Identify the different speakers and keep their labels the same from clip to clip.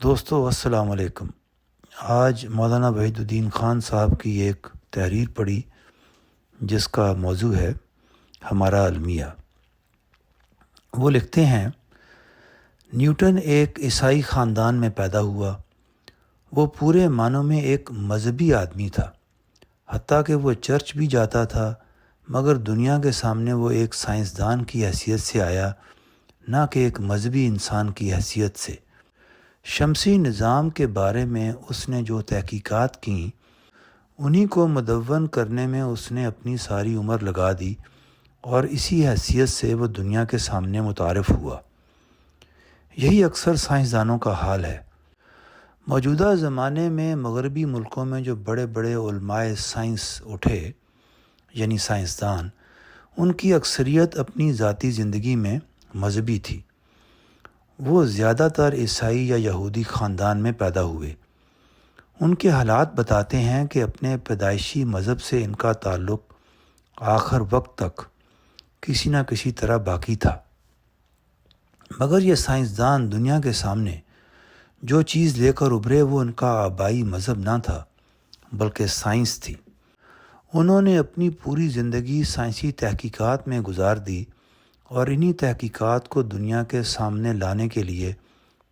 Speaker 1: دوستو السلام علیکم۔ آج مولانا وحید الدین خان صاحب کی ایک تحریر پڑھی جس کا موضوع ہے ہمارا المیہ۔ وہ لکھتے ہیں، نیوٹن ایک عیسائی خاندان میں پیدا ہوا۔ وہ پورے معنوں میں ایک مذہبی آدمی تھا، حتیٰ کہ وہ چرچ بھی جاتا تھا، مگر دنیا کے سامنے وہ ایک سائنسدان کی حیثیت سے آیا، نہ کہ ایک مذہبی انسان کی حیثیت سے۔ شمسی نظام کے بارے میں اس نے جو تحقیقات کیں انہی کو مدون کرنے میں اس نے اپنی ساری عمر لگا دی، اور اسی حیثیت سے وہ دنیا کے سامنے متعارف ہوا۔ یہی اکثر سائنسدانوں کا حال ہے۔ موجودہ زمانے میں مغربی ملکوں میں جو بڑے بڑے علماء سائنس اٹھے، یعنی سائنسدان، ان کی اکثریت اپنی ذاتی زندگی میں مذہبی تھی۔ وہ زیادہ تر عیسائی یا یہودی خاندان میں پیدا ہوئے۔ ان کے حالات بتاتے ہیں کہ اپنے پیدائشی مذہب سے ان کا تعلق آخر وقت تک کسی نہ کسی طرح باقی تھا، مگر یہ سائنسدان دنیا کے سامنے جو چیز لے کر ابھرے وہ ان کا آبائی مذہب نہ تھا بلکہ سائنس تھی۔ انہوں نے اپنی پوری زندگی سائنسی تحقیقات میں گزار دی اور انہی تحقیقات کو دنیا کے سامنے لانے کے لیے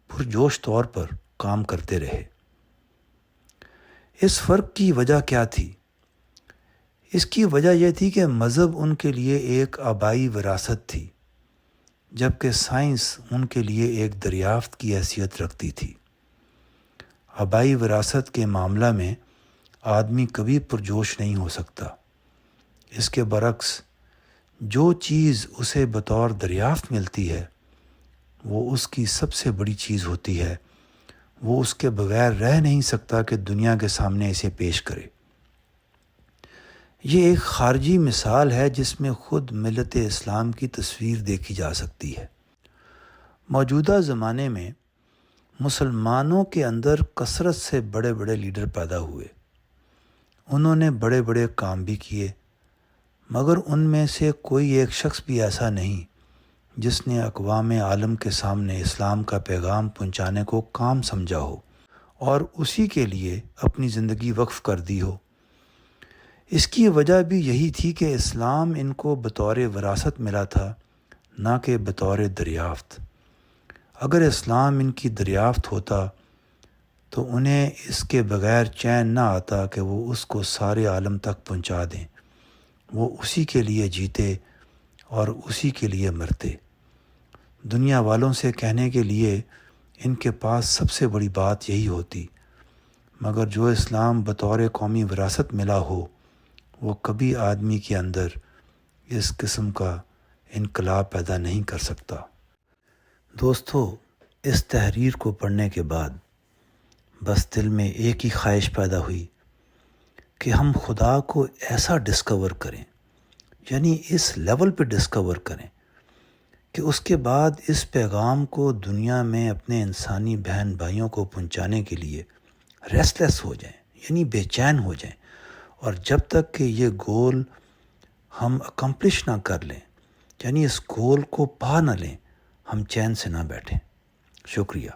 Speaker 1: پرجوش طور پر کام کرتے رہے۔ اس فرق کی وجہ کیا تھی؟ اس کی وجہ یہ تھی کہ مذہب ان کے لیے ایک آبائی وراثت تھی، جبکہ سائنس ان کے لیے ایک دریافت کی حیثیت رکھتی تھی۔ آبائی وراثت کے معاملہ میں آدمی کبھی پرجوش نہیں ہو سکتا۔ اس کے برعکس جو چیز اسے بطور دریافت ملتی ہے وہ اس کی سب سے بڑی چیز ہوتی ہے۔ وہ اس کے بغیر رہ نہیں سکتا کہ دنیا کے سامنے اسے پیش کرے۔ یہ ایک خارجی مثال ہے جس میں خود ملت اسلام کی تصویر دیکھی جا سکتی ہے۔ موجودہ زمانے میں مسلمانوں کے اندر کثرت سے بڑے بڑے لیڈر پیدا ہوئے۔ انہوں نے بڑے بڑے کام بھی کیے، مگر ان میں سے کوئی ایک شخص بھی ایسا نہیں جس نے اقوام عالم کے سامنے اسلام کا پیغام پہنچانے کو کام سمجھا ہو اور اسی کے لیے اپنی زندگی وقف کر دی ہو۔ اس کی وجہ بھی یہی تھی کہ اسلام ان کو بطور وراثت ملا تھا، نہ کہ بطور دریافت۔ اگر اسلام ان کی دریافت ہوتا تو انہیں اس کے بغیر چین نہ آتا کہ وہ اس کو سارے عالم تک پہنچا دیں۔ وہ اسی کے لیے جیتے اور اسی کے لیے مرتے۔ دنیا والوں سے کہنے کے لیے ان کے پاس سب سے بڑی بات یہی ہوتی، مگر جو اسلام بطور قومی وراثت ملا ہو وہ کبھی آدمی کے اندر اس قسم کا انقلاب پیدا نہیں کر سکتا۔ دوستو، اس تحریر کو پڑھنے کے بعد بس دل میں ایک ہی خواہش پیدا ہوئی کہ ہم خدا کو ایسا ڈسکور کریں، یعنی اس لیول پہ ڈسکور کریں کہ اس کے بعد اس پیغام کو دنیا میں اپنے انسانی بہن بھائیوں کو پہنچانے کے لیے ریسٹ لیس ہو جائیں، یعنی بے چین ہو جائیں، اور جب تک کہ یہ گول ہم اکمپلش نہ کر لیں، یعنی اس گول کو پا نہ لیں، ہم چین سے نہ بیٹھیں۔ شکریہ۔